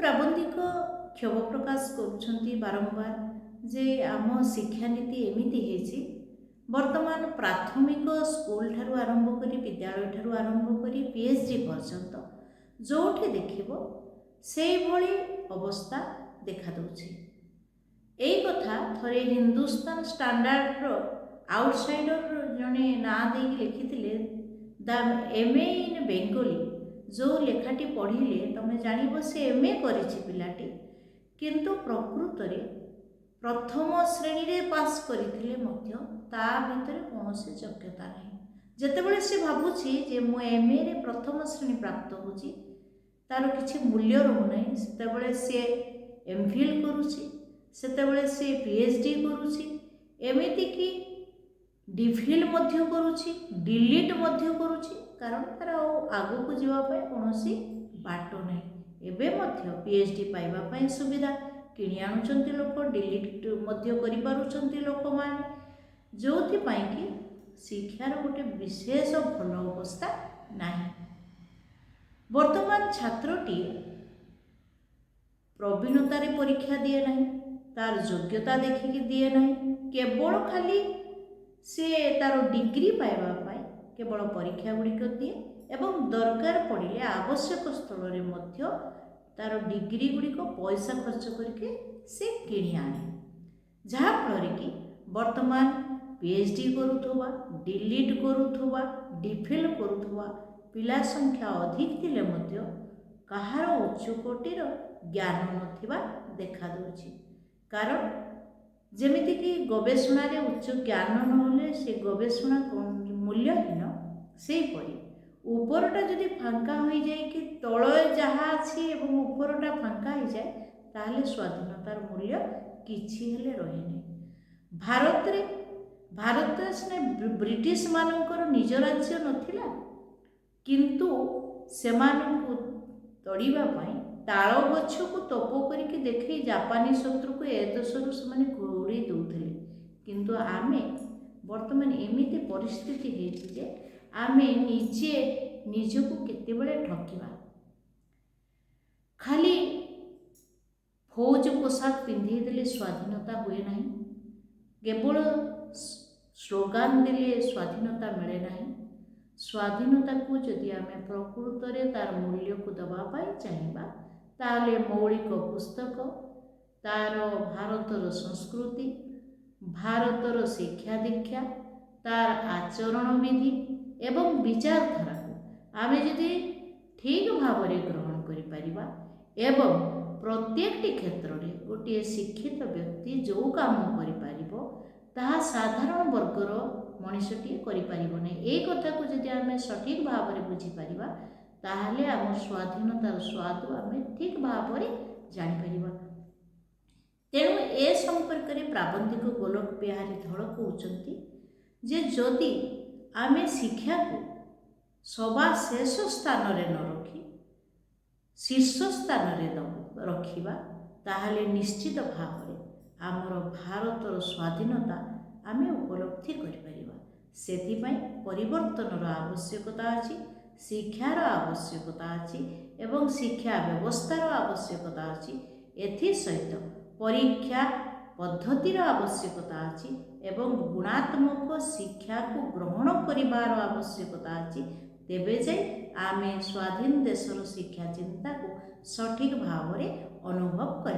ପ୍ରାବନ୍ଧିକ କ୍ଷୋଭ ପ୍ରକାଶ କରୁଛନ୍ତି ବାରମ୍ବାର ଯେ ଆମ ଶିକ୍ଷାନୀତି ଏମିତି ହେଇଛି, ବର୍ତ୍ତମାନ ପ୍ରାଥମିକ ସ୍କୁଲ ଠାରୁ ଆରମ୍ଭ କରି ବିଦ୍ୟାଳୟ ଠାରୁ ଆରମ୍ଭ କରି PhD ପର୍ଯ୍ୟନ୍ତ ଯେଉଁଠି ଦେଖିବ ସେଇଭଳି ଅବସ୍ଥା ଦେଖାଦେଉଛି। ଏଇ କଥା ଥରେ ହିନ୍ଦୁସ୍ତାନ ଷ୍ଟାଣ୍ଡାର୍ଡ଼ର ଆଉଟସାଇଡ଼ର ଜଣେ ନାଁ ଦେଇକି ଲେଖିଥିଲେ ଦ MA ଇନ୍ ବେଙ୍ଗୋଲି। ଯେଉଁ ଲେଖାଟି ପଢ଼ିଲେ ତୁମେ ଜାଣିବ ସେ MA କରିଛି ପିଲାଟି, କିନ୍ତୁ ପ୍ରକୃତରେ ପ୍ରଥମ ଶ୍ରେଣୀରେ ପାସ୍ କରିଥିଲେ ମଧ୍ୟ ତା ଭିତରେ କୌଣସି ଯୋଗ୍ୟତା ନାହିଁ। ଯେତେବେଳେ ସେ ଭାବୁଛି ଯେ ମୁଁ MAରେ ପ୍ରଥମ ଶ୍ରେଣୀ ପ୍ରାପ୍ତ ହେଉଛି, ତାର କିଛି ମୂଲ୍ୟ ରହୁନାହିଁ, ସେତେବେଳେ ସେ MPhil କରୁଛି, ସେତେବେଳେ ସେ PhD କରୁଛି, ଏମିତିକି DPhil ମଧ୍ୟ କରୁଛି, DLit ମଧ୍ୟ କରୁଛି, କାରଣ ତାର ଆଉ ଆଗକୁ ଯିବା ପାଇଁ କୌଣସି ବାଟ ନାହିଁ। ଏବେ ମଧ୍ୟ PhD ପାଇବା ପାଇଁ ସୁବିଧା, କିଣି ଆଣୁଛନ୍ତି ଲୋକ, DLit ମଧ୍ୟ କରିପାରୁଛନ୍ତି ଲୋକମାନେ, ଯେଉଁଥିପାଇଁ କି ଶିକ୍ଷାର ଗୋଟେ ବିଶେଷ ଭଲ ଅବସ୍ଥା ନାହିଁ। ବର୍ତ୍ତମାନ ଛାତ୍ରଟିଏ ପ୍ରବୀଣତାରେ ପରୀକ୍ଷା ଦିଏ ନାହିଁ, ତାର ଯୋଗ୍ୟତା ଦେଖିକି ଦିଏ ନାହିଁ, କେବଳ ଖାଲି ସେ ତାର ଡିଗ୍ରୀ ପାଇବା ପାଇଁ କେବଳ ପରୀକ୍ଷା ଗୁଡ଼ିକ ଦିଏ ଏବଂ ଦରକାର ପଡ଼ିଲେ ଆବଶ୍ୟକ ସ୍ଥଳରେ ମଧ୍ୟ ତାର ଡିଗ୍ରୀ ଗୁଡ଼ିକ ପଇସା ଖର୍ଚ୍ଚ କରିକି ସେ କିଣି ଆଣେ। ଯାହାଫଳରେ କି ବର୍ତ୍ତମାନ PhD କରୁଥିବା, DLit କରୁଥିବା, DPhil କରୁଥିବା ପିଲା ସଂଖ୍ୟା ଅଧିକ ଥିଲେ ମଧ୍ୟ କାହାର ଉଚ୍ଚ କୋଟିର ଜ୍ଞାନ ନଥିବା ଦେଖାଦେଉଛି। କାରଣ ଯେମିତିକି ଗବେଷଣାରେ ଉଚ୍ଚ ଜ୍ଞାନ ନହେଲେ ସେ ଗବେଷଣା ମୂଲ୍ୟହୀନ, ସେହିପରି ଉପରଟା ଯଦି ଫାଙ୍କା ହୋଇଯାଇକି ତଳେ ଯାହା ଅଛି ଏବଂ ଉପରଟା ଫାଙ୍କା ହୋଇଯାଏ, ତାହେଲେ ସ୍ୱାଧୀନତାର ମୂଲ୍ୟ କିଛି ହେଲେ ରହେନି। ଭାରତରେ ସିନା ବ୍ରିଟିଶ ମାନଙ୍କର ନିଜ ରାଜ୍ୟ ନଥିଲା, କିନ୍ତୁ ସେମାନଙ୍କୁ ତଡ଼ିବା ପାଇଁ ତାଳ ଗଛକୁ ତୋପ କରିକି ଦେଖେଇ ଜାପାନୀ ଶତ୍ରୁକୁ ଏ ଦେଶରୁ ସେମାନେ ଘଉଡ଼େଇ ଦେଉଥିଲେ। କିନ୍ତୁ ଆମେ ବର୍ତ୍ତମାନ ଏମିତି ପରିସ୍ଥିତି ହେଇଛି ଯେ ଆମେ ନିଜେ ନିଜକୁ କେତେବେଳେ ଠକିବା। ଖାଲି ଫୌଜ ପୋଷାକ ପିନ୍ଧେଇ ଦେଲେ ସ୍ୱାଧୀନତା ହୁଏ ନାହିଁ, କେବଳ ସ୍ଲୋଗାନ ଦେଲେ ସ୍ୱାଧୀନତା ମିଳେ ନାହିଁ। ସ୍ୱାଧୀନତାକୁ ଯଦି ଆମେ ପ୍ରକୃତରେ ତାର ମୂଲ୍ୟକୁ ଦେବା ପାଇଁ ଚାହିଁବା, ତାହେଲେ ମୌଳିକ ପୁସ୍ତକ, ତାର ଭାରତର ସଂସ୍କୃତି, ଭାରତର ଶିକ୍ଷା ଦୀକ୍ଷା, ତାର ଆଚରଣ ବିଧି ଏବଂ ବିଚାରଧାରାକୁ ଆମେ ଯଦି ଠିକ୍ ଭାବରେ ଗ୍ରହଣ କରିପାରିବା ଏବଂ ପ୍ରତ୍ୟେକଟି କ୍ଷେତ୍ରରେ ଗୋଟିଏ ଶିକ୍ଷିତ ବ୍ୟକ୍ତି ଯେଉଁ କାମ କରିପାରିବ ତାହା ସାଧାରଣ ବର୍ଗର ମଣିଷଟିଏ କରିପାରିବ ନାହିଁ। ଏହି କଥାକୁ ଯଦି ଆମେ ସଠିକ୍ ଭାବରେ ବୁଝିପାରିବା, ତାହେଲେ ଆମ ସ୍ୱାଧୀନତାର ସ୍ୱାଦ ଆମେ ଠିକ୍ ଭାବରେ ଜାଣିପାରିବା। ତେଣୁ ଏ ସମ୍ପର୍କରେ ପ୍ରାବନ୍ଧିକ ଗୋଲକ ବିହାରୀ ଧଳ କହୁଛନ୍ତି ଯେ ଯଦି ଆମେ ଶିକ୍ଷାକୁ ସବା ଶେଷ ସ୍ଥାନରେ ନ ରଖି ଶୀର୍ଷ ସ୍ଥାନରେ ରଖିବା, ତାହେଲେ ନିଶ୍ଚିତ ଭାବରେ ଆମର ଭାରତର ସ୍ୱାଧୀନତା ଆମେ ଉପଲବ୍ଧି କରିପାରିବା। ସେଥିପାଇଁ ପରିବର୍ତ୍ତନର ଆବଶ୍ୟକତା ଅଛି, ଶିକ୍ଷାର ଆବଶ୍ୟକତା ଅଛି ଏବଂ ଶିକ୍ଷା ବ୍ୟବସ୍ଥାର ଆବଶ୍ୟକତା ଅଛି। ଏଥିସହିତ ପରୀକ୍ଷା ପଦ୍ଧତିର ଆବଶ୍ୟକତା ଅଛି ଏବଂ ଗୁଣାତ୍ମକ ଶିକ୍ଷାକୁ ଗ୍ରହଣ କରିବାର ଆବଶ୍ୟକତା ଅଛି। ତେବେ ଯାଇ ଆମେ ସ୍ୱାଧୀନ ଦେଶର ଶିକ୍ଷା ଚିନ୍ତାକୁ ସଠିକ୍ ଭାବରେ ଅନୁଭବ କରି